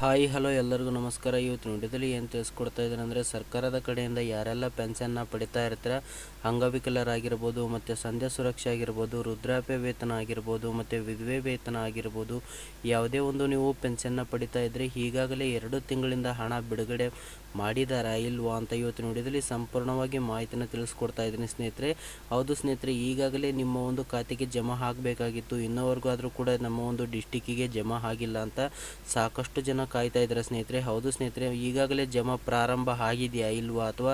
Hi hello ಎಲ್ಲರಿಗೂ ನಮಸ್ಕಾರ. ಇವತ್ತು ವಿಡಿಯೋದಲ್ಲಿ ಏನು ತಿಳಿಸ್ಕೊಡ್ತಾ ಇದ್ದಾರೆ ಅಂದರೆ, ಸರ್ಕಾರದ ಕಡೆಯಿಂದ ಯಾರೆಲ್ಲ ಪೆನ್ಷನ್ನ ಪಡಿತಾ ಇರ್ತಾರೆ, ಅಂಗವಿಕಲರಾಗಿರ್ಬೋದು, ಮತ್ತು ಸಂಧ್ಯಾ ಸುರಕ್ಷೆ ಆಗಿರ್ಬೋದು, ವೃದ್ಧಾಪ್ಯ ವೇತನ ಆಗಿರ್ಬೋದು, ಮತ್ತು ವಿಧವೆ ವೇತನ ಆಗಿರ್ಬೋದು, ಯಾವುದೇ ಒಂದು ನೀವು ಪೆನ್ಷನ್ನ ಪಡಿತಾ ಇದ್ದರೆ ಈಗಾಗಲೇ 2 ತಿಂಗಳಿಂದ ಹಣ ಬಿಡುಗಡೆ ಮಾಡಿದಾರಾ ಇಲ್ವಾ ಅಂತ ಇವತ್ತಿನ ವಿಡಿಯೋದಲ್ಲಿ ಸಂಪೂರ್ಣವಾಗಿ ಮಾಹಿತಿನ ತಿಳಿಸ್ಕೊಡ್ತಾ ಇದ್ದೀನಿ ಸ್ನೇಹಿತರೆ. ಹೌದು ಸ್ನೇಹಿತರೆ, ಈಗಾಗಲೇ ನಿಮ್ಮ ಒಂದು ಖಾತೆಗೆ ಜಮಾ ಆಗಬೇಕಾಗಿತ್ತು, ಇನ್ನೋವರೆಗೂ ಆದರೂ ಕೂಡ ನಮ್ಮ ಒಂದು ಡಿಸ್ಟಿಕ್ಕಿಗೆ ಜಮಾ ಆಗಿಲ್ಲ ಅಂತ ಸಾಕಷ್ಟು ಜನ ಕಾಯ್ತಾ ಇದ್ದಾರೆ ಸ್ನೇಹಿತರೆ. ಹೌದು ಸ್ನೇಹಿತರೆ, ಈಗಾಗಲೇ ಜಮಾ ಪ್ರಾರಂಭ ಆಗಿದೆಯಾ ಇಲ್ವಾ ಅಥವಾ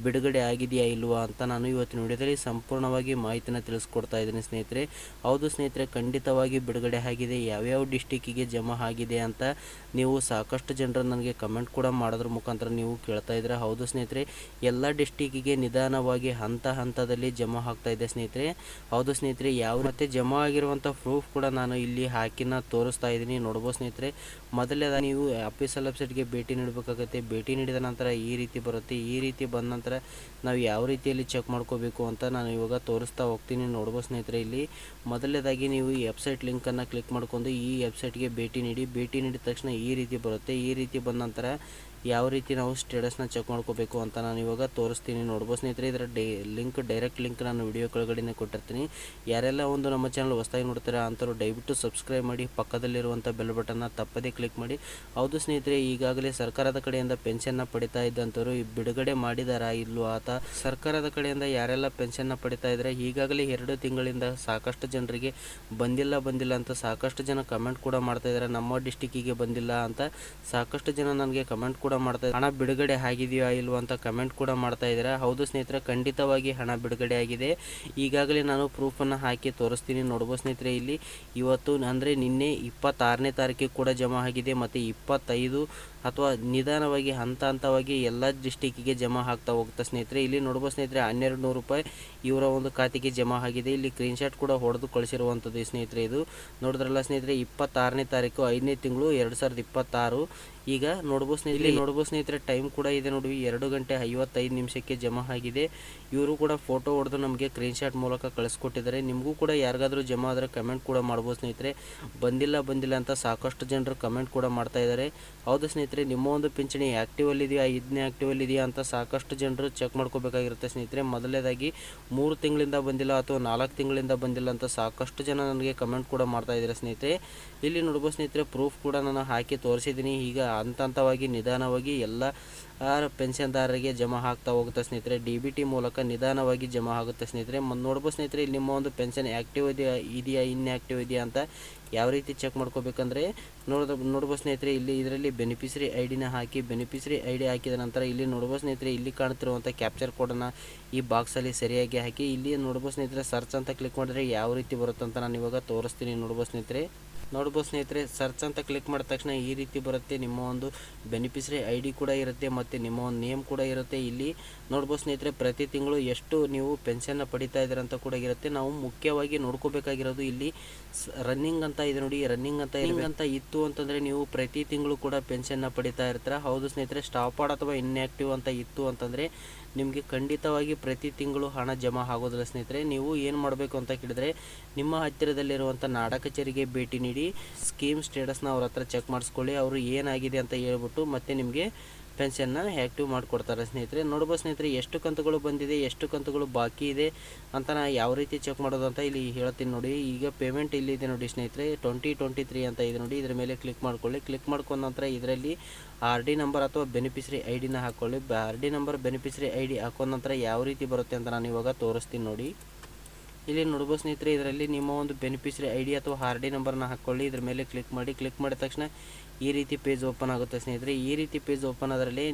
ಬಿಡುಗಡೆ ಆಗಿದೆಯಾ ಇಲ್ವಾ ಅಂತ ನಾನು ಇವತ್ತಿನ ವಿಡಿಯೋದಲ್ಲಿ ಸಂಪೂರ್ಣವಾಗಿ ಮಾಹಿತಿನ ತಿಳಿಸ್ಕೊಡ್ತಾ ಇದ್ದೀನಿ ಸ್ನೇಹಿತರೆ. ಹೌದು ಸ್ನೇಹಿತರೆ, ಖಂಡಿತವಾಗಿ ಬಿಡುಗಡೆ ಆಗಿದೆ. ಯಾವ್ಯಾವ ಡಿಸ್ಟಿಕ್ಕಿಗೆ ಜಮಾ ಆಗಿದೆ ಅಂತ ನೀವು ಸಾಕಷ್ಟು ಜನರು ನನಗೆ ಕಮೆಂಟ್ ಕೂಡ ಮಾಡೋದ್ರ ಮುಖಾಂತರ ನೀವು ಕೇಳ್ತಾ ಇದ್ದೀರಾ. ಹೌದು ಸ್ನೇಹಿತರೆ, ಎಲ್ಲ ಡಿಸ್ಟಿಕ್ಕಿಗೆ ನಿಧಾನವಾಗಿ ಹಂತದಲ್ಲಿ ಜಮಾ ಆಗ್ತಾ ಇದೆ ಸ್ನೇಹಿತರೆ. ಹೌದು ಸ್ನೇಹಿತರೆ, ಮತ್ತೆ ಜಮಾ ಆಗಿರುವಂಥ ಪ್ರೂಫ್ ಕೂಡ ನಾನು ಇಲ್ಲಿ ಹಾಕಿನ ತೋರಿಸ್ತಾ ಇದ್ದೀನಿ, ನೋಡ್ಬೋದು ಸ್ನೇಹಿತರೆ. ಮೊದಲನೇದಾಗಿ ನೀವು ಅಫಿಷಿಯಲ್ ವೆಬ್ಸೈಟ್ಗೆ ಭೇಟಿ ನೀಡಬೇಕಾಗುತ್ತೆ. ಭೇಟಿ ನೀಡಿದ ನಂತರ ಈ ರೀತಿ ಬರುತ್ತೆ. ಈ ರೀತಿ ಬಂದ ನಂತರ ನಾವು ಯಾವ ರೀತಿಯಲ್ಲಿ ಚೆಕ್ ಮಾಡ್ಕೋಬೇಕು ಅಂತ ನಾನು ಇವಾಗ ತೋರಿಸ್ತಾ ಹೋಗ್ತೀನಿ, ನೋಡ್ಬೋದು ಸ್ನೇಹಿತರೆ. ಇಲ್ಲಿ ಮೊದಲನೇದಾಗಿ ನೀವು ಈ ವೆಬ್ಸೈಟ್ ಲಿಂಕನ್ನು ಕ್ಲಿಕ್ ಮಾಡ್ಕೊಂಡು ಈ ವೆಬ್ಸೈಟ್ಗೆ ಭೇಟಿ ನೀಡಿದ ತಕ್ಷಣ ಈ ರೀತಿ ಬರುತ್ತೆ. ಈ ರೀತಿ ಬಂದ ನಂತರ ಯಾವ ರೀತಿ ನಾವು ಸ್ಟೇಟಸ್ನ ಚೆಕ್ ಮಾಡ್ಕೋಬೇಕು ಅಂತ ನಾನು ಇವಾಗ ತೋರಿಸ್ತೀನಿ, ನೋಡ್ಬೋದು ಸ್ನೇಹಿತರೆ. ಇದರ ಡೈರೆಕ್ಟ್ ಲಿಂಕ್ ನಾನು ವಿಡಿಯೋ ಕೆಳಗಡೆ ಕೊಟ್ಟಿರ್ತೀನಿ. ಯಾರೆಲ್ಲ ಒಂದು ನಮ್ಮ ಚಾನಲ್ ಹೊಸದಾಗಿ ನೋಡ್ತಾರೆ ಅಂಥವ್ರು ದಯವಿಟ್ಟು ಸಬ್ಸ್ಕ್ರೈಬ್ ಮಾಡಿ, ಪಕ್ಕದಲ್ಲಿರುವಂಥ ಬೆಲ್ ಬಟನ್ನ ತಪ್ಪದೇ ಕ್ಲಿಕ್ ಮಾಡಿ. ಹೌದು ಸ್ನೇಹಿತರೆ, ಈಗಾಗಲೇ ಸರ್ಕಾರದ ಕಡೆಯಿಂದ ಪೆನ್ಷನ್ನ ಪಡಿತಾ ಇದ್ದಂಥವ್ರು ಬಿಡುಗಡೆ ಮಾಡಿದಾರಾ ಇಲ್ವಾ ಅಥವಾ ಸರ್ಕಾರದ ಕಡೆಯಿಂದ ಯಾರೆಲ್ಲ ಪೆನ್ಷನ್ನ ಪಡಿತಾ ಇದ್ದಾರೆ ಈಗಾಗಲೇ 2 ತಿಂಗಳಿಂದ ಸಾಕಷ್ಟು ಜನರಿಗೆ ಬಂದಿಲ್ಲ ಅಂತ ಸಾಕಷ್ಟು ಜನ ಕಮೆಂಟ್ ಕೂಡ ಮಾಡ್ತಾ ಇದ್ದಾರೆ. ನಮ್ಮ ಡಿಸ್ಟಿಕ್ಕಿಗೆ ಬಂದಿಲ್ಲ ಅಂತ ಸಾಕಷ್ಟು ಜನ ನನಗೆ ಕಮೆಂಟ್ ಕೂಡ ಮಾಡ್ತಾ ಇದ್ದಾರೆ. ಹಣ ಬಿಡುಗಡೆ ಆಗಿದೆಯಾ ಇಲ್ವಾ ಅಂತ ಕಮೆಂಟ್ ಕೂಡ ಮಾಡ್ತಾ ಇದ್ದಾರೆ. ಹೌದು ಸ್ನೇಹಿತರೆ, ಖಂಡಿತವಾಗಿ ಹಣ ಬಿಡುಗಡೆ ಆಗಿದೆ. ಈಗಾಗಲೇ ನಾನು ಪ್ರೂಫನ್ನು ಹಾಕಿ ತೋರಿಸ್ತೀನಿ, ನೋಡ್ಬೋದು ಸ್ನೇಹಿತರೆ. ಇಲ್ಲಿ ಇವತ್ತು ಅಂದರೆ ನಿನ್ನೆ 26ನೇ ತಾರೀಕಿಗೆ ಕೂಡ ಜಮಾ ಆಗಿದೆ, ಮತ್ತು 25 ಅಥವಾ ನಿಧಾನವಾಗಿ ಹಂತವಾಗಿ ಎಲ್ಲ ಡಿಸ್ಟಿಕ್ಕಿಗೆ ಜಮಾ ಆಗ್ತಾ ಹೋಗುತ್ತೆ ಸ್ನೇಹಿತರೆ. ಇಲ್ಲಿ ನೋಡ್ಬೋದು ಸ್ನೇಹಿತರೆ, 1200 ರೂಪಾಯಿ ಇವರ ಒಂದು ಖಾತೆಗೆ ಜಮಾ ಆಗಿದೆ. ಇಲ್ಲಿ ಸ್ಕ್ರೀನ್ಶಾಟ್ ಕೂಡ ಹೊಡೆದು ಕಳಿಸಿರುವಂಥದ್ದು ಸ್ನೇಹಿತರೆ. ಇದು ನೋಡಿದ್ರಲ್ಲ ಸ್ನೇಹಿತರೆ, 26ನೇ ತಾರೀಕು 5ನೇ ತಿಂಗಳು 2026. ಈಗ ನೋಡ್ಬೋದು ಸ್ನೇಹಿತರೆ, ಟೈಮ್ ಕೂಡ ಇದೆ ನೋಡಿ, 2 ಗಂಟೆ 55 ನಿಮಿಷಕ್ಕೆ ಜಮಾ ಆಗಿದೆ. ಇವರು ಕೂಡ ಫೋಟೋ ಹೊಡೆದು ನಮಗೆ ಸ್ಕ್ರೀನ್ಶಾಟ್ ಮೂಲಕ ಕಳಿಸ್ಕೊಟ್ಟಿದ್ದಾರೆ. ನಿಮಗೂ ಕೂಡ ಯಾರಿಗಾದ್ರೂ ಜಮಾ ಆದರೆ ಕಮೆಂಟ್ ಕೂಡ ಮಾಡ್ಬೋದು ಸ್ನೇಹಿತರೆ. ಬಂದಿಲ್ಲ ಅಂತ ಸಾಕಷ್ಟು ಜನರು ಕಮೆಂಟ್ ಕೂಡ ಮಾಡ್ತಾ ಇದ್ದಾರೆ. ಹೌದು ಸ್ನೇಹಿತರೆ, ನಿಮ್ಮ ಒಂದು ಪಿಂಚಣಿ ಆ್ಯಕ್ಟಿವಲ್ಲಿ ಇದೆಯಾ, ಇದನ್ನೇ ಆ್ಯಕ್ಟಿವಲ್ಲಿ ಇದೆಯಾ ಅಂತ ಸಾಕಷ್ಟು ಜನರು ಚೆಕ್ ಮಾಡ್ಕೋಬೇಕಾಗಿರುತ್ತೆ ಸ್ನೇಹಿತರೆ. ಮೊದಲನೇದಾಗಿ 3 ತಿಂಗಳಿಂದ ಬಂದಿಲ್ಲ ಅಥವಾ 4 ತಿಂಗಳಿಂದ ಬಂದಿಲ್ಲ ಅಂತ ಸಾಕಷ್ಟು ಜನ ನನಗೆ ಕಮೆಂಟ್ ಕೂಡ ಮಾಡ್ತಾ ಇದ್ದಾರೆ ಸ್ನೇಹಿತರೆ. ಇಲ್ಲಿ ನೋಡ್ಬೋದು ಸ್ನೇಹಿತರೆ, ಪ್ರೂಫ್ ಕೂಡ ನಾನು ಹಾಕಿ ತೋರಿಸಿದ್ದೀನಿ. ಈಗ ಹಂತವಾಗಿ ನಿಧಾನವಾಗಿ ಎಲ್ಲ ಪೆನ್ಷನ್ದಾರರಿಗೆ ಜಮಾ ಆಗ್ತಾ ಹೋಗುತ್ತೆ ಸ್ನೇಹಿತರೆ. DBT ಮೂಲಕ ನಿಧಾನವಾಗಿ ಜಮಾ ಆಗುತ್ತೆ ಸ್ನೇಹಿತರೆ. ನೋಡ್ಬೋದು ಸ್ನೇಹಿತರೆ, ಇಲ್ಲಿ ನಿಮ್ಮ ಒಂದು ಪೆನ್ಷನ್ ಆ್ಯಕ್ಟಿವ್ ಇದೆಯಾ ಇನ್ಆ್ಯಕ್ಟಿವ್ ಇದೆಯಾ ಅಂತ ಯಾವ ರೀತಿ ಚೆಕ್ ಮಾಡ್ಕೋಬೇಕಂದ್ರೆ ನೋಡ್ಬೋದು ಸ್ನೇಹಿತರೆ, ಇಲ್ಲಿ ಇದರಲ್ಲಿ ಬೆನಿಫಿಷರಿ ಐಡಿನ ಹಾಕಿ ಬೆನಿಫಿಷರಿ ಐಡಿ ಹಾಕಿದ ನಂತರ ಇಲ್ಲಿ ನೋಡ್ಬೋದು ಸ್ನೇಹಿತರೆ, ಇಲ್ಲಿ ಕಾಣ್ತಿರುವಂಥ ಕ್ಯಾಪ್ಚರ್ ಕೋಡನ್ನು ಈ ಬಾಕ್ಸಲ್ಲಿ ಸರಿಯಾಗಿ ಹಾಕಿ ಇಲ್ಲಿ ನೋಡ್ಬೋದು ಸ್ನೇಹಿತರೆ, ಸರ್ಚ್ ಅಂತ ಕ್ಲಿಕ್ ಮಾಡಿದ್ರೆ ಯಾವ ರೀತಿ ಬರುತ್ತೆ ಅಂತ ನಾನು ಇವಾಗ ತೋರಿಸ್ತೀನಿ, ನೋಡ್ಬೋದು ಸ್ನೇಹಿತರೆ. ಸರ್ಚ್ ಅಂತ ಕ್ಲಿಕ್ ಮಾಡಿದ ತಕ್ಷಣ ಈ ರೀತಿ ಬರುತ್ತೆ. ನಿಮ್ಮ ಒಂದು ಬೆನಿಫಿಷರಿ ಐಡಿ ಕೂಡ ಇರುತ್ತೆ ಮತ್ತು ನಿಮ್ಮ ಒಂದು ನೇಮ್ ಕೂಡ ಇರುತ್ತೆ. ಇಲ್ಲಿ ನೋಡ್ಬೋದು ಸ್ನೇಹಿತರೆ, ಪ್ರತಿ ತಿಂಗಳು ಎಷ್ಟು ನೀವು ಪೆನ್ಷನ್ನ ಪಡಿತಾ ಇದ್ದೀರ ಅಂತ ಕೂಡ ಇರುತ್ತೆ. ನಾವು ಮುಖ್ಯವಾಗಿ ನೋಡ್ಕೋಬೇಕಾಗಿರೋದು ಇಲ್ಲಿ ರನ್ನಿಂಗ್ ಅಂತ ಇದೆ ನೋಡಿ, ರನ್ನಿಂಗ್ ಅಂತ ಇತ್ತು ಅಂತಂದರೆ ನೀವು ಪ್ರತಿ ತಿಂಗಳು ಕೂಡ ಪೆನ್ಷನ್ನ ಪಡಿತಾ ಇರ್ತೀರ. ಹೌದು ಸ್ನೇಹಿತರೆ, ಸ್ಟಾಪಡ್ ಅಥವಾ ಇನ್ಆ್ಯಕ್ಟಿವ್ ಅಂತ ಇತ್ತು ಅಂತಂದರೆ ನಿಮಗೆ ಖಂಡಿತವಾಗಿ ಪ್ರತಿ ತಿಂಗಳು ಹಣ ಜಮಾ ಆಗೋದಿಲ್ಲ ಸ್ನೇಹಿತರೆ. ನೀವು ಏನು ಮಾಡಬೇಕು ಅಂತ ಕೇಳಿದ್ರೆ, ನಿಮ್ಮ ಹತ್ತಿರದಲ್ಲಿರುವಂಥ ನಾಡ ಕಚೇರಿಗೆ ಭೇಟಿ ನೀಡಿ ಸ್ಕೀಮ್ ಸ್ಟೇಟಸ್ನ ಅವ್ರ ಹತ್ರ ಚೆಕ್ ಮಾಡಿಸ್ಕೊಳ್ಳಿ. ಅವರು ಏನಾಗಿದೆ ಅಂತ ಹೇಳ್ಬಿಟ್ಟು ಮತ್ತೆ ನಿಮಗೆ ಪೆನ್ಷನ್ನ ಆ್ಯಕ್ಟಿವ್ ಮಾಡಿಕೊಡ್ತಾರೆ ಸ್ನೇಹಿತರೆ. ನೋಡ್ಬೋದು ಸ್ನೇಹಿತರೆ, ಎಷ್ಟು ಕಂತುಗಳು ಬಂದಿದೆ, ಎಷ್ಟು ಕಂತುಗಳು ಬಾಕಿ ಇದೆ ಅಂತ ನಾನು ಯಾವ ರೀತಿ ಚೆಕ್ ಮಾಡೋದು ಅಂತ ಇಲ್ಲಿ ಹೇಳ್ತೀನಿ ನೋಡಿ. ಈಗ ಪೇಮೆಂಟ್ ಇಲ್ಲಿದೆ ನೋಡಿ ಸ್ನೇಹಿತರೆ, 2023 ಅಂತ ಇದೆ ನೋಡಿ. ಇದರ ಮೇಲೆ ಕ್ಲಿಕ್ ಮಾಡ್ಕೊಳ್ಳಿ. ಕ್ಲಿಕ್ ಮಾಡ್ಕೊಂಡ ನಂತರ ಇದರಲ್ಲಿ RD ನಂಬರ್ ಅಥವಾ ಬೆನಿಫಿಷರಿ ಐಡಿನ ಹಾಕ್ಕೊಳ್ಳಿ. RD ನಂಬರ್ ಬೆನಿಫಿಷರಿ ಐಡಿ ಹಾಕೊಂಡ ನಂತರ ಯಾವ ರೀತಿ ಬರುತ್ತೆ ಅಂತ ನಾನು ಇವಾಗ ತೋರಿಸ್ತೀನಿ ನೋಡಿ. ಇಲ್ಲಿ ನೋಡ್ಬೋದು ಸ್ನೇಹಿತರೆ, ಇದರಲ್ಲಿ ನಿಮ್ಮ ಒಂದು ಬೆನಿಫಿಷರಿ ಐಡಿ ಅಥವಾ RD ನಂಬರ್ನ ಹಾಕ್ಕೊಳ್ಳಿ. ಇದ್ರ ಮೇಲೆ ಕ್ಲಿಕ್ ಮಾಡಿದ ತಕ್ಷಣ ಈ ರೀತಿ ಪೇಜ್ ಓಪನ್ ಆಗುತ್ತೆ ಸ್ನೇಹಿತರೆ. ಈ ರೀತಿ ಪೇಜ್ ಓಪನ್ ಆದರಲ್ಲಿ